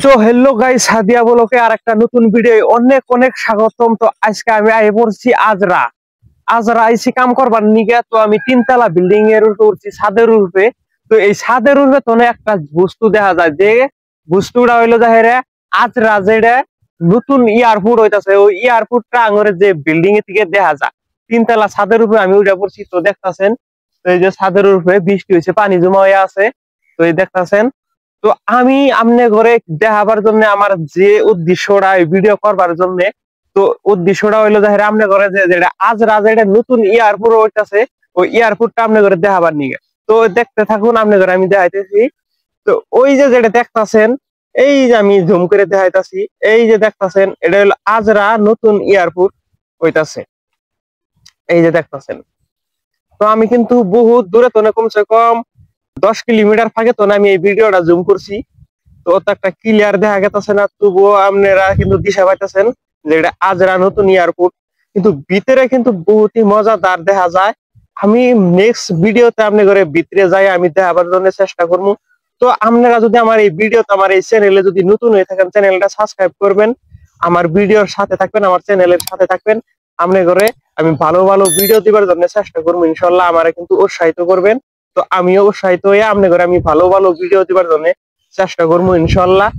তো hello guys, Sadia ব্লকে আর একটা নতুন ভিডিও অনেক অনেক স্বাগতম। তো আজকে আমি আই পড়ছি আজরা আজরা আইসি কাম করবার নিগে। তো আমি তিনতলা বিল্ডিং এর উপরে উঠছি, ছাদের উপরে। তো এই ছাদের উপরে তো একটা বস্তু দেখা যায়, যে বস্তুটা হইলো যে আজরা যেটা নতুন এয়ারপোর্ট হইতাছে, ওই এয়ারপোর্টটা আঙরে যে বিল্ডিং এর থেকে দেখা যায়। তিনতলা ছাদের উপরে আমি উঠে পড়ছি। তো দেখতাছেন, তো এই যে ছাদের উপরে বৃষ্টি হয়েছে, পানি জমা হয়ে আছে। তো এই দেখতাছেন। তো আমি আমনে ঘরে দেখাবার জন্য, আমার যে উদ্দেশ্যটা ভিডিও করবার জন্য, তো উদ্দেশ্যটা হইলো যে আমনে ঘরে যে যেটা আজরা যেটা নতুন এয়ারপোর্ট হইতাছে, ওই এয়ারপোর্টটা আমনে ঘরে দেখাবার নিগে। তো দেখতে থাকুন, আমনে ঘরে আমি দেখাইতেছি। তো ওই যে যেটা দেখতাছেন, এই যে আমি জুম করে দেখাইতাছি, এই যে দেখতাছেন, এটা হলো আজরা নতুন এয়ারপোর্ট হইতাছে। এই যে দেখতাছেন। তো আমি কিন্তু বহুত দূরে, তো না কমসে কম 10 কিলোমিটার ফাঁকে তো না আমি এই ভিডিওটা জুম করছি। তো অত একটা ক্লিয়ার দেখা গেছে না, তবুও আপনারা কিন্তু দিশা পাইতেছেন যে এটা আজরা নতুন এয়ারপোর্ট। কিন্তু ভিতরে কিন্তু বহুতই মজাদার দেখা যায়। আমি নেক্সট ভিডিওতে আপনি করে ভিতরে যাই আমি দেখাবার জন্য চেষ্টা করবো। তো আপনারা যদি আমার এই ভিডিওতে, আমার এই চ্যানেলে যদি নতুন হয়ে থাকেন, চ্যানেলটা সাবস্ক্রাইব করবেন, আমার ভিডিওর সাথে থাকবেন, আমার চ্যানেলের সাথে থাকবেন। আপনি করে আমি ভালো ভালো ভিডিও দিবার জন্য চেষ্টা করবো, ইনশাল্লাহ আমারা কিন্তু উৎসাহিত করবেন। তো আমিও উৎসাহিত হয়ে আপনি করে আমি ভালো ভালো ভিডিও দিবার জন্য চেষ্টা করবো, ইনশাল্লাহ।